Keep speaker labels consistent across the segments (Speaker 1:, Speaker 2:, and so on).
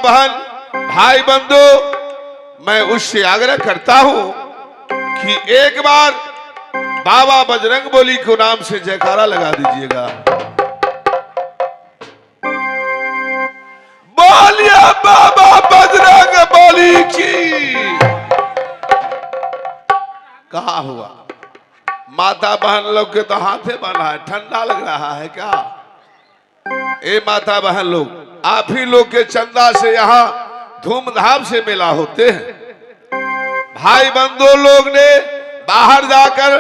Speaker 1: बहन भाई बंधु, मैं उससे आग्रह करता हूं कि एक बार बाबा बजरंगबली को नाम से जयकारा लगा दीजिएगा। बोलिए बाबा बजरंगबली की। कहा हुआ माता बहन लोग के तो हाथे बना है, ठंडा लग रहा है क्या? ए माता बहन लोग, आप ही लोग के चंदा से यहाँ धूमधाम से मेला होते हैं। भाई बंधु लोग ने बाहर जाकर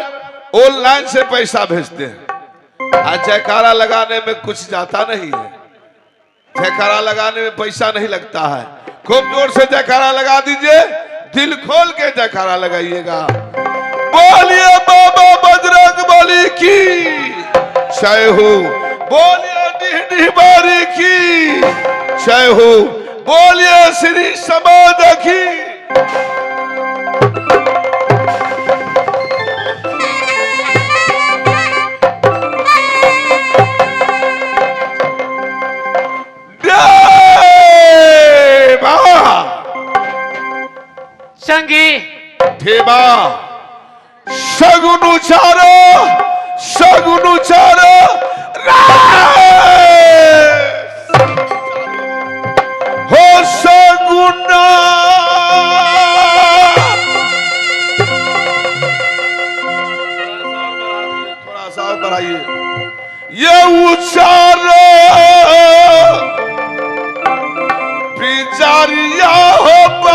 Speaker 1: ऑनलाइन से पैसा भेजते हैं। आज जयकारा लगाने में कुछ जाता नहीं है, जयकारा लगाने में पैसा नहीं लगता है। खूब जोर से जयकारा लगा दीजिए, दिल खोल के जयकारा लगाइएगा। बोलिए बाबा बजरंगबली की जय हो। बोलिए डिहबारी की जय हो। बोलिए श्री समाज की।
Speaker 2: संगी
Speaker 1: ठेबा सगुनु चारो, सगुनु चारो हो सगुना। थोड़ा सा और बढ़ाइए। ये उचारो पिचारिया हो पा।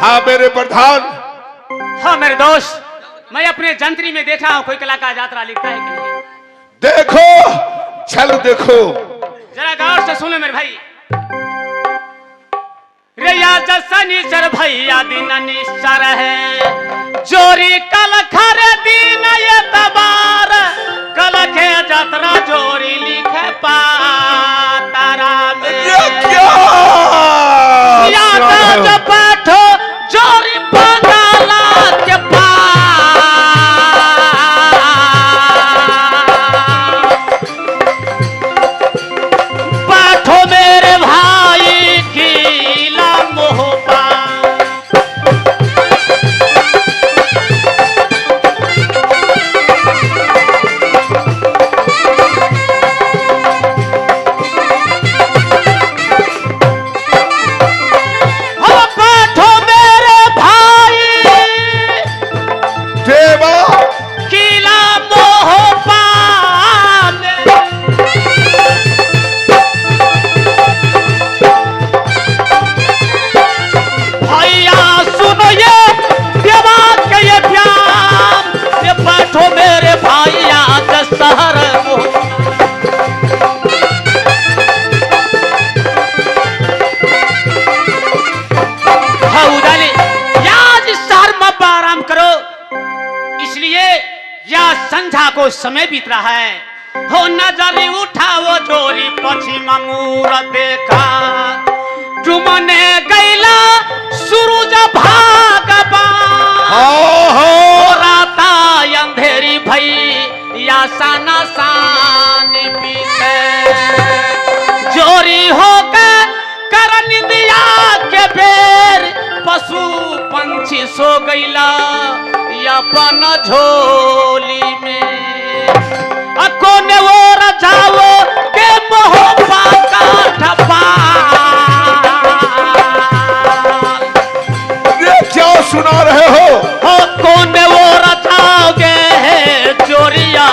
Speaker 1: हाँ मेरे प्रधान।
Speaker 2: हाँ मेरे दोस्त, मैं अपने जंतरी में देखा हूँ कोई कलाकार यात्रा लिखता है कि नहीं।
Speaker 1: देखो चलो देखो,
Speaker 2: जरा गौर से सुनो मेरे भाई। रेया जसनी सर भैया दिन निश्चर है, जोरी कल खरे दिन ये तबार, कल के यात्रा जोरी लिखे पातारा में।
Speaker 1: ये क्या
Speaker 2: यात्रा पाठो जोरी बंगाला के पार, पाठो मेरे भाई की लम्होपा। को समय बीत रहा है। हो नजर उठा वो जोरी पश्चिम मुड़ देखा, डुमने गैला सूरज भागवान, राता अंधेरी भई या साना सान बीते, जोरी होकर करन दिया के बेर, पशु पंछी सो गईला अपन झोली में, कोने वो रजाओ के मोहब्बा का ठप्पा।
Speaker 1: ये क्या सुना रहे हो?
Speaker 2: कोने वो रजाओगे चोरिया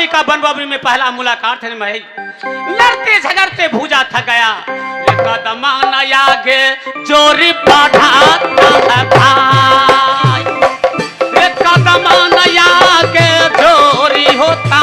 Speaker 2: का बनबाबरी में पहला मुलाकात है भाई, लड़ते झगड़ते भूजा थक गया, कदम आगे जोरी बढ़ाता भाई, कदम आगे जोरी होता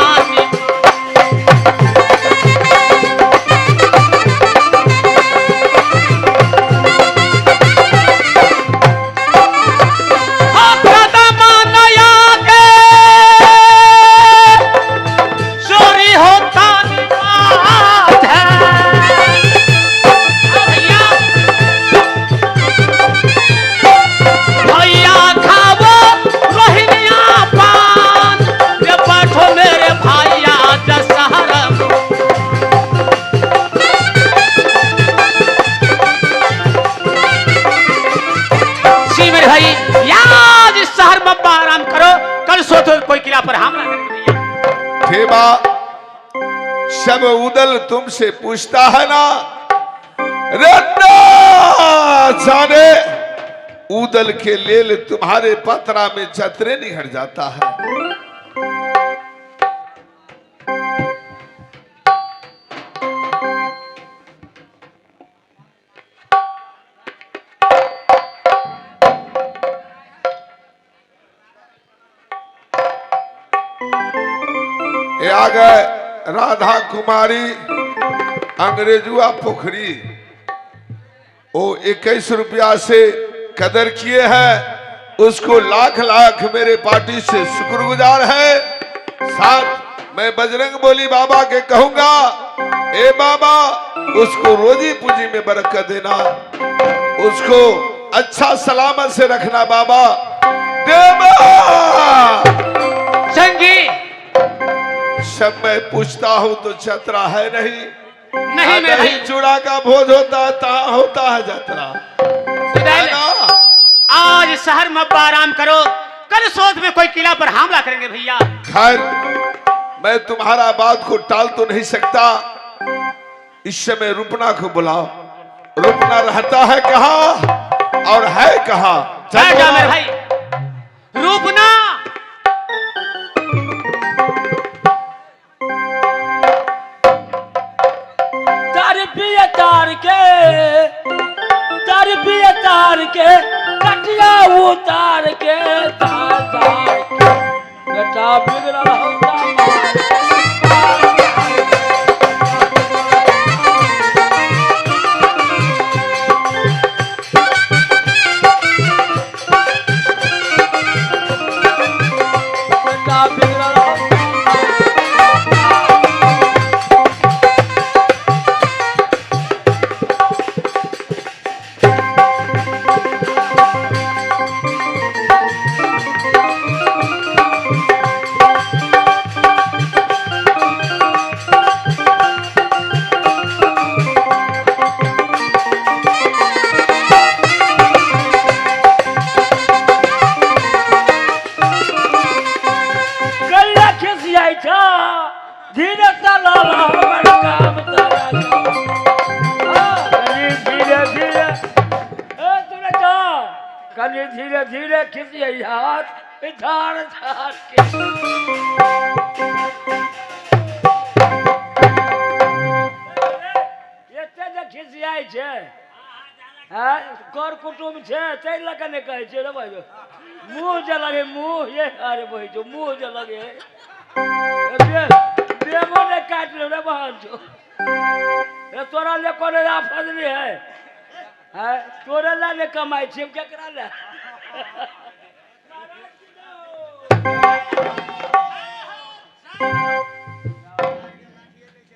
Speaker 2: कोई किला पर हमला करेंगे।
Speaker 1: ठेबा सब उदल तुमसे पूछता है ना, रन्ना जाने उदल के लेल तुम्हारे पत्रा में छतरे निहर जाता है। आ गए राधा कुमारी अंग्रेजुआ पोखरी, वो 21 रुपया से कदर किए हैं, उसको लाख लाख मेरे पार्टी से शुक्रगुजार है। साथ मैं बजरंग बोली बाबा के कहूंगा, ए बाबा उसको रोजी पूंजी में बरकत देना, उसको अच्छा सलामत से रखना बाबा। देवा
Speaker 2: संगी
Speaker 1: सब मैं पूछता हूँ तो छतरा है नहीं,
Speaker 2: नहीं मेरे भाई,
Speaker 1: चूड़ा का भोज होता है तहाँ होता है जतरा।
Speaker 2: आज शहर में आराम करो, कल सोच में कोई किला पर हमला करेंगे भैया।
Speaker 1: खैर मैं तुम्हारा बात को टाल तो नहीं सकता, इस समय रुपना को बुलाओ। रुपना रहता है कहाँ और है कहाँ?
Speaker 2: जा मेरे भाई। रुपना
Speaker 3: तार के कटिया उतार के बेटा बिगड़ा होता कनी धीरे धीरे खिसिए हाथ धार धार के एते जे खिसियाई छै हाँ कर कुटुम छै तै लके ने कहै छै रे भाई मुंह जे लगे मुंह ये अरे भाई जो मुंह जे लगे बेगो ने काट लो रे बहन जो ये तोरा ले कोने आफत नहीं है हाँ तोरे ला ने कमाई छै केकरा ले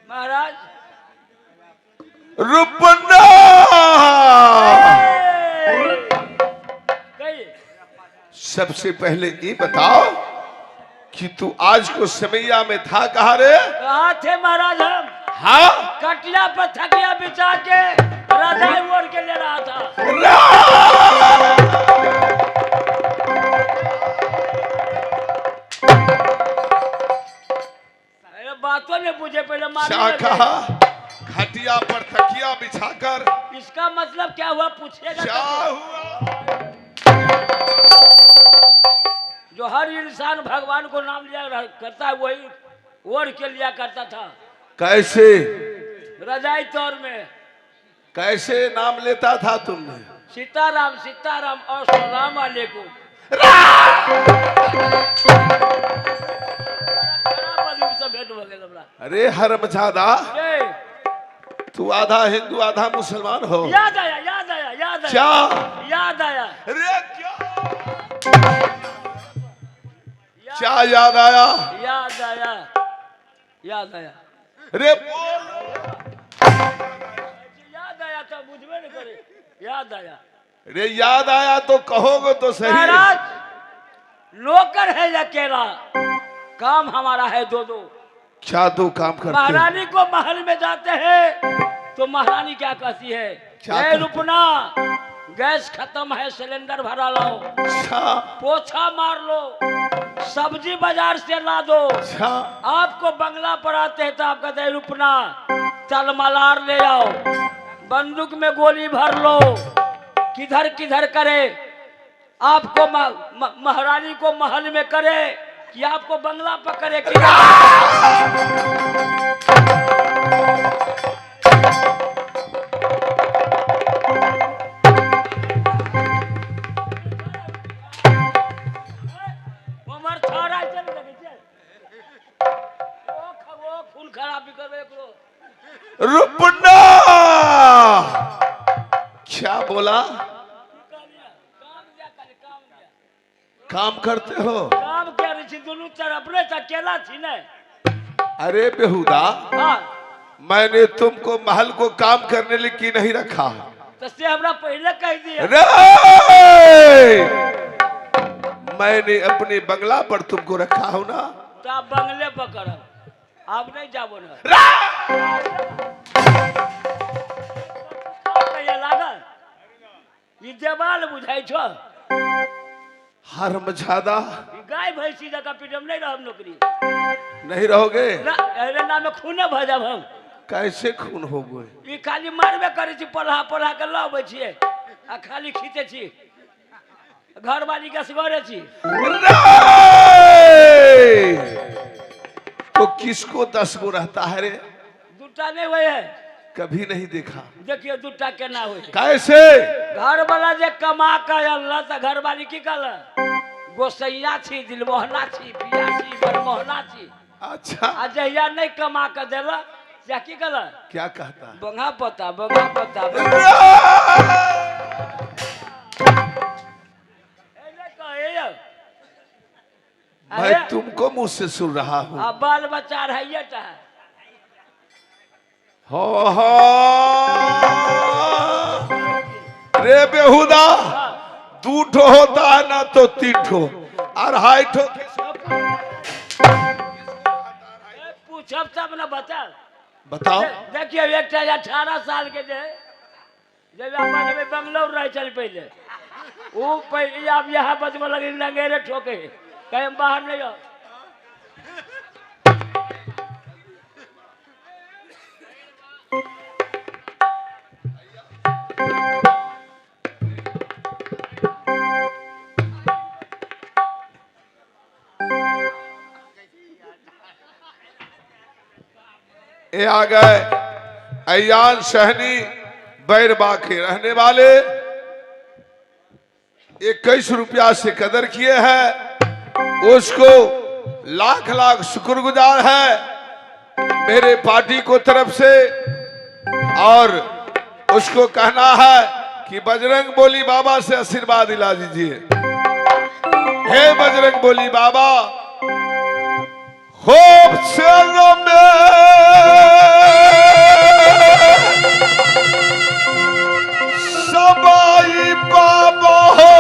Speaker 3: महाराज
Speaker 1: रुपना सबसे पहले ये बताओ कि तू आज को समैया में था कहाँ रे?
Speaker 3: कहाँ थे महाराज हम?
Speaker 1: हाँ
Speaker 3: कटिया पर थकिया बिछा के रजाई ओढ़ के ले रहा था। अरे बातों ने पूछे पहले
Speaker 1: क्या कहा? खटिया पर तकिया बिछाकर।
Speaker 3: इसका मतलब क्या हुआ पूछेगा?
Speaker 1: क्या हुआ?
Speaker 3: जो हर इंसान भगवान को नाम लिया करता है वही ओढ़ के लिया करता था।
Speaker 1: कैसे?
Speaker 3: रजाई तौर में।
Speaker 1: कैसे नाम लेता था तुमने?
Speaker 3: सीताराम सीताराम और सलाम अलैकुम।
Speaker 1: अरे हरमजादा तू आधा हिंदू आधा मुसलमान हो।
Speaker 3: याद आया याद आया याद आया।
Speaker 1: क्या
Speaker 3: याद आया?
Speaker 1: अरे क्या याद आया?
Speaker 3: याद आया याद आया।
Speaker 1: अरे
Speaker 3: याद आया तो बुझबे नहीं करे। याद आया।
Speaker 1: अरे याद आया तो कहोगे तो सही।
Speaker 3: महाराज नौकर है अकेला काम हमारा है दो दो।
Speaker 1: क्या दो काम करते?
Speaker 3: महारानी को महल में जाते हैं तो महारानी क्या कहती है? ए रुपना गैस खत्म है सिलेंडर भरा लाओ। पोछा मार लो सब्जी बाजार से ला दो। आपको बंगला पर आते हैं तो आप कहते हैं रुपना तलमलार ले आओ बंदूक में गोली भर लो। किधर किधर करे आपको महारानी को महल में करे कि आपको बंगला पर करे उमर छोड़ा चल लगे वो खून खराबी कर
Speaker 1: रुपना क्या बोला? काम करते हो?
Speaker 3: काम क्या रही थी दोनों तरफ ने अकेला थी ना।
Speaker 1: अरे बेहुदा
Speaker 3: हाँ
Speaker 1: मैंने तुमको महल को काम करने लिए की नहीं रखा।
Speaker 3: तो से हमरा पहले कह दिया।
Speaker 1: मैंने अपने बंगला पर तुमको रखा हो ना।
Speaker 3: तो आप बंगले पर करो आप नहीं जाबो ना। लागल ये देवाल बुझाई छो।
Speaker 1: हरमजादा
Speaker 3: गाय भैंसी जगह पीटम नहीं रह नौकरी
Speaker 1: नहीं रहोगे
Speaker 3: ना। अरे नाम खूने भजब हम।
Speaker 1: कैसे खून हो गए?
Speaker 3: ये खाली मारबे करे छी पढ़ा पढ़ा के लाबे छिए आ खाली खींचे छी घर वाली के सगरे छी।
Speaker 1: तो किसको 10 गो रहता है रे?
Speaker 3: दूटा नहीं हुए है
Speaker 1: कभी नहीं देखा।
Speaker 3: देखिए दूटा केना हुए
Speaker 1: कैसे?
Speaker 3: घर वाला जे कमा के अल्लाह तो घर वाली की कल गोसैया छी दिलमोहना छी पिया छी बरमोहना छी।
Speaker 1: अच्छा
Speaker 3: आ जहिया नहीं कमा के देला या की कल
Speaker 1: क्या कहता?
Speaker 3: बंगा पता बंगा पता
Speaker 1: मैं तुमको मुंह से सुन रहा हूँ।
Speaker 3: अब बाल बच्चा है ये
Speaker 1: हो रे बेहुदा दूठो होता है ना तो 3 ठो अढ़ाई ठो।
Speaker 3: पूछब सब ना बता
Speaker 1: बताओ।
Speaker 3: देखिए एक 18 साल के जब आप बंगलोर रह चल पहले वो पहले आप यहाँ बचबो लगे लंगेरे ठोके कहीं बाहर नहीं हो।
Speaker 1: ये आ गए अयान सहनी बैरबा के रहने वाले, 21 रुपया से कदर किए हैं, उसको लाख लाख शुक्रगुजार है मेरे पार्टी को तरफ से। और उसको कहना है कि बजरंग बोली बाबा से आशीर्वाद दिला दीजिए। हे बजरंग बोली बाबा, होप से सबाई बाबा हो,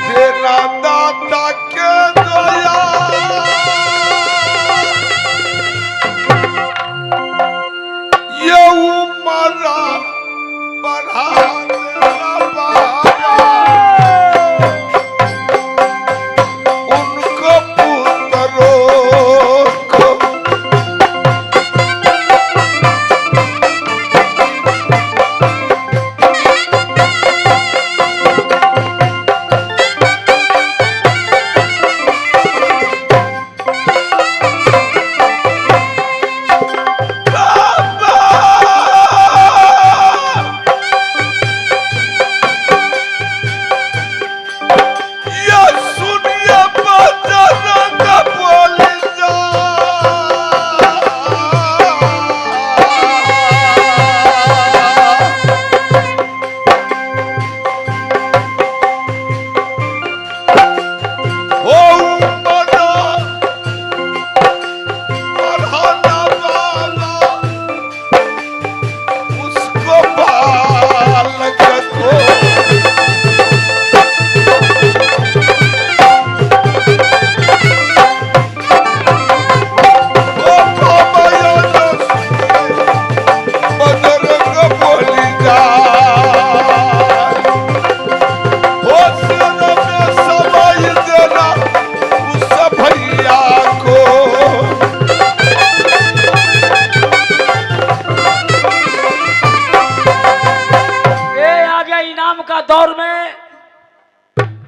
Speaker 1: तेरा दाता के दया, ये उमरा बढ़ा देना बाबा, उनको पुत्रों को
Speaker 3: दौर में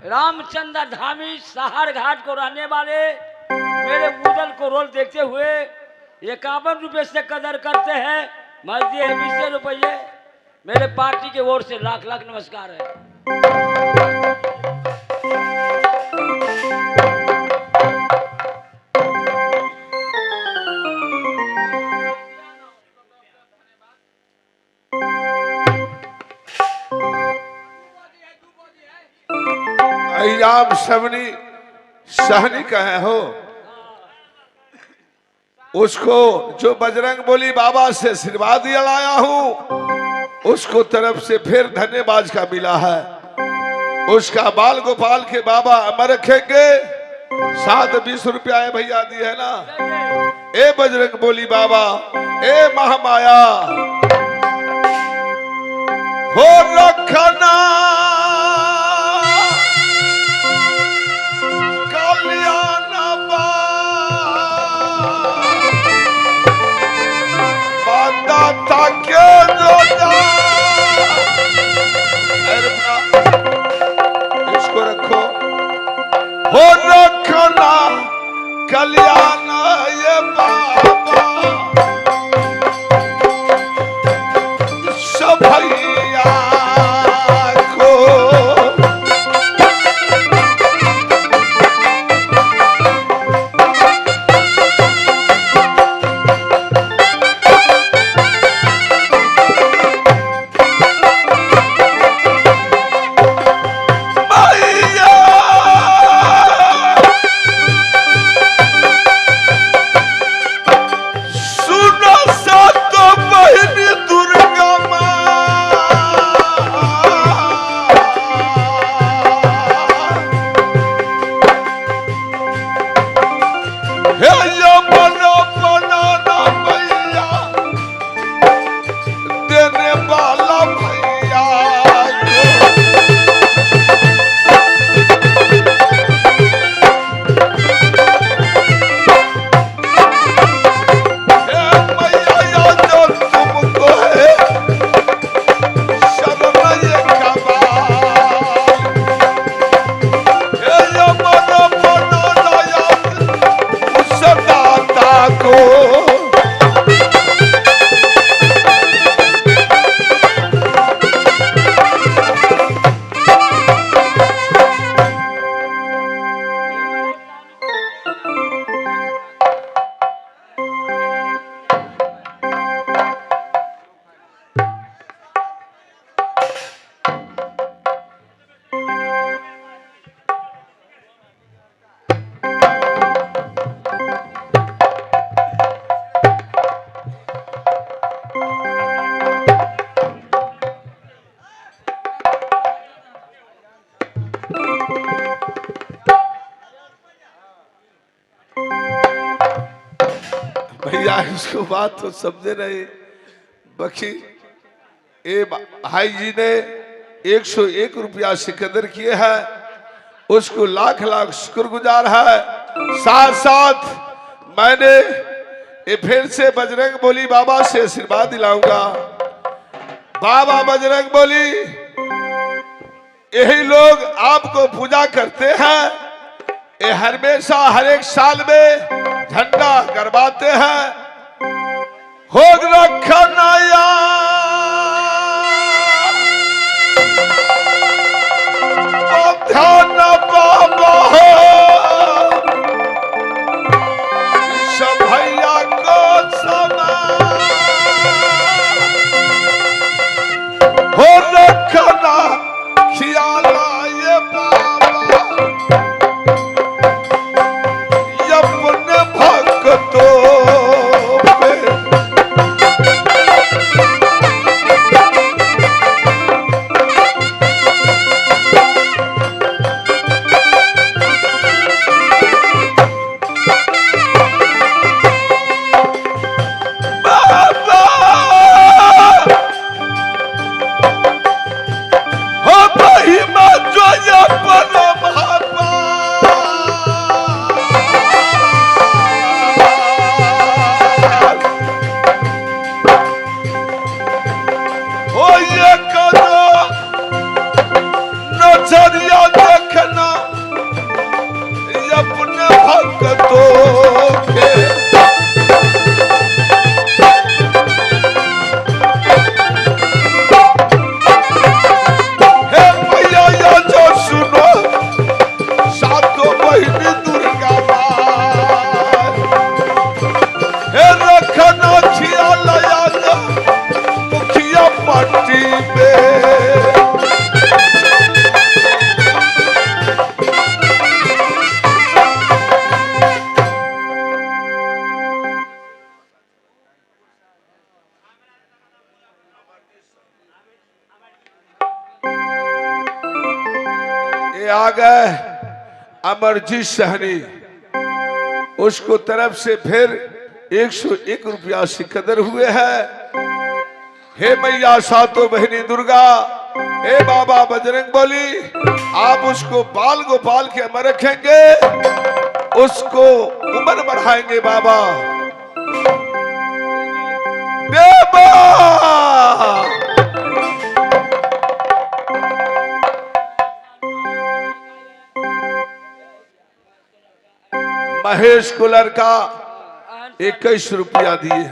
Speaker 3: रामचंद्र धामी सहार घाट को रहने वाले मेरे मुदल को रोल देखते हुए 51 रुपए से कदर करते हैं। मस्जिद है 20 रुपये। मेरे पार्टी की ओर से लाख लाख नमस्कार है।
Speaker 1: राम सवनी सहनी कहे हो, उसको जो बजरंग बोली बाबा से आशीर्वाद दिया लाया हूं, उसको तरफ से फिर धन्यवाद का मिला है। उसका बाल गोपाल के बाबा अमर रखेंगे। 720 रुपया है भैया दिए है ना। ए बजरंग बोली बाबा, ए महामाया हो रखना इसको रखो, हो रखना कल्याण ये बाबा सब भैया को। भैया इसको बात तो समझे नहीं। बाकी ए भाई जी ने 101 रुपया सिकंदर किए हैं, उसको लाख लाख शुक्रगुजार है। साथ साथ मैंने ये फिर से बजरंग बोली बाबा से आशीर्वाद दिलाऊंगा। बाबा बजरंग बोली यही लोग आपको पूजा करते हैं, ये हमेशा हर एक साल में झंडा गरबाते हैं। होग रखना ध्यान बाबा सब भैया को समा हो रखना ख्याल ये बाबा अपने भक्तों पे। बाबा हो महिमा जो अपना बाबा हो ये करो नजरिया देखना अपने भक्तों के। हे भैया ये जो सुनो सातों बहिनी दुर्गा माँ, हे रखना ख्याल याद मुखिया पट्टी पे। ये आ गए अमरजीत सहनी, उसको तरफ से फिर 101 रुपया सिकंदर हुए हैं। हे मैया सातों बहिनी दुर्गा, हे बाबा बजरंग बोली, आप उसको बाल गोपाल के अमर रखेंगे, उसको उम्र बढ़ाएंगे बाबा। देवा महेश कुलर का 21 रुपया दिए।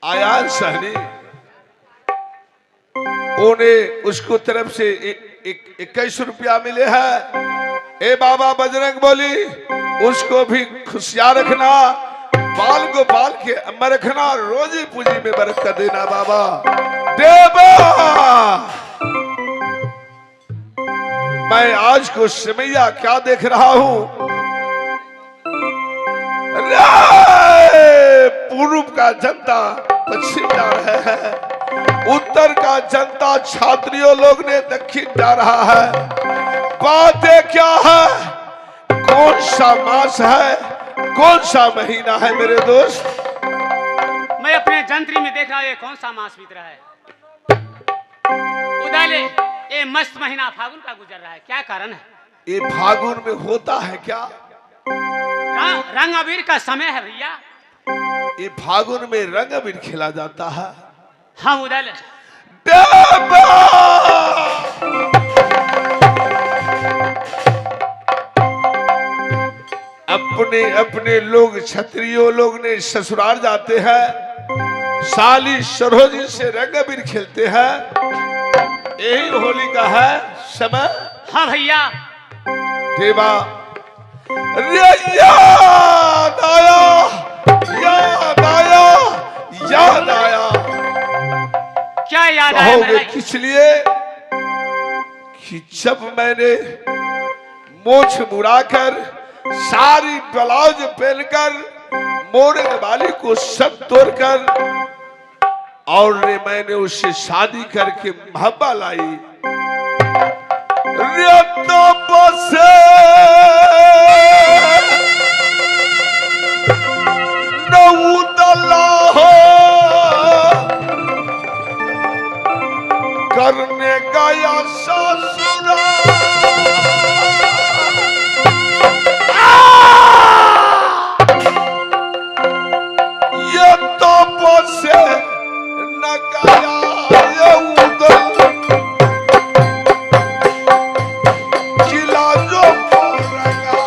Speaker 1: आयान सहनी उन्हें उसको तरफ से 21 रुपया मिले हैं। ए बाबा बजरंग बोली, उसको भी खुशियां रखना, बाल गोपाल के अम्मा रखना, रोजी पूजी में बरकत देना बाबा। देवा मैं आज को समैया क्या देख रहा हूं, पूर्व का जनता पश्चिम जा रहे हैं, उत्तर का जनता छात्रियों लोग ने दक्षिण जा रहा है। बातें क्या है, कौन सा मास है, कौन सा महीना है मेरे दोस्त?
Speaker 2: मैं अपने जंत्री में देख रहा हूँ ये कौन सा मास बीत रहा है। उदाले ये मस्त महीना फागुन का गुजर रहा है, क्या कारण है?
Speaker 1: ये फागुन में होता है क्या?
Speaker 2: रंग अबीर का समय है भैया।
Speaker 1: ये फागुन में रंग अबीर खेला जाता है।
Speaker 2: हाँ उदाले।
Speaker 1: अपने अपने लोग क्षत्रियो लोग ने ससुराल जाते हैं, साली सरोजी से रंग अबीर खेलते हैं। यही होली का है समय।
Speaker 2: हाँ भैया।
Speaker 1: देवा याद आया, याद आया, याद आया।
Speaker 2: क्या याद आया?
Speaker 1: कहोगे किस लिए? कि जब मैंने मोछ मुड़ाकर सारी ब्लाउज पहनकर मोड़ने वाली को सब तोड़कर और मैंने उससे शादी करके महब्बा लाई। तप से न गया ये उदल किला जो रंगा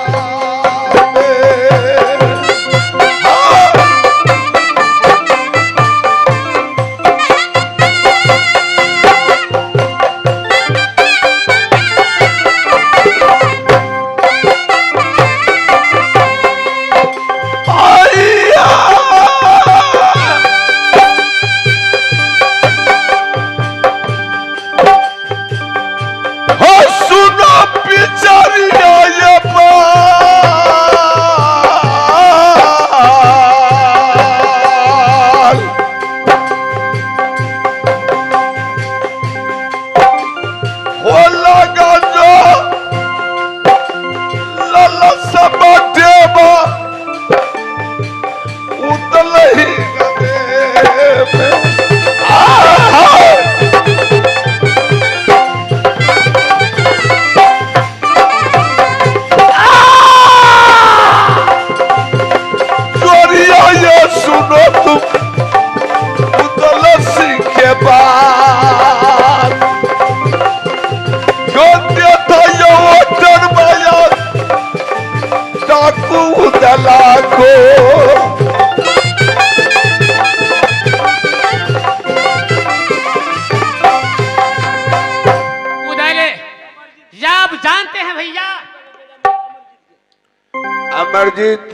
Speaker 1: अमरजीत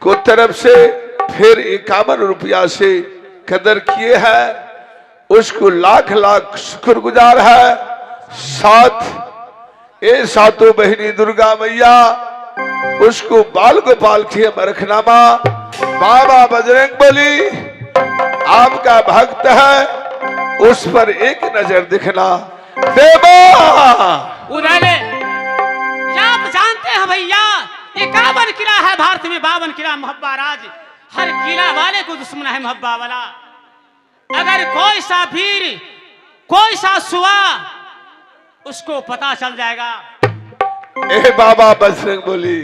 Speaker 1: को तरफ से फिर 51 रुपया से कदर किए हैं, उसको लाख लाख शुक्रगुजार है। साथ ये सातों बहिनी दुर्गा मैया उसको बाल गोपाल की मरखनामा बाबा बजरंगबली आपका भक्त है, उस पर एक नजर दिखना देवा।
Speaker 2: उधर आप जानते हैं भैया 51 किला है भारत में, 52 किला मुहब्बा राज, हर किला वाले को दुश्मन है मुहब्बा वाला। अगर कोई सा वीर कोई सा सुआ उसको पता चल जाएगा।
Speaker 1: ए बाबा बजरंग बोली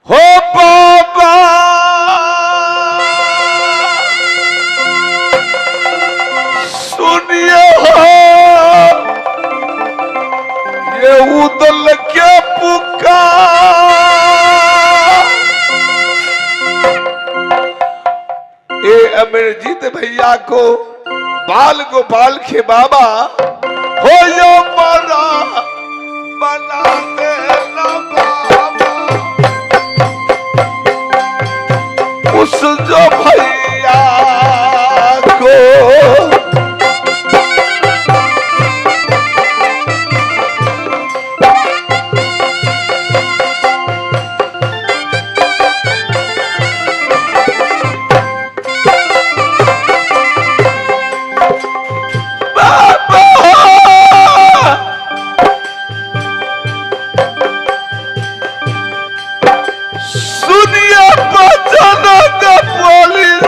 Speaker 1: हो बाबा सुनिए हो ये उदल के पुकार, ए अमरजीत भैया को बाल गोपाल के बाबा हो यो मारा बना देना बाबा, उस जो भाई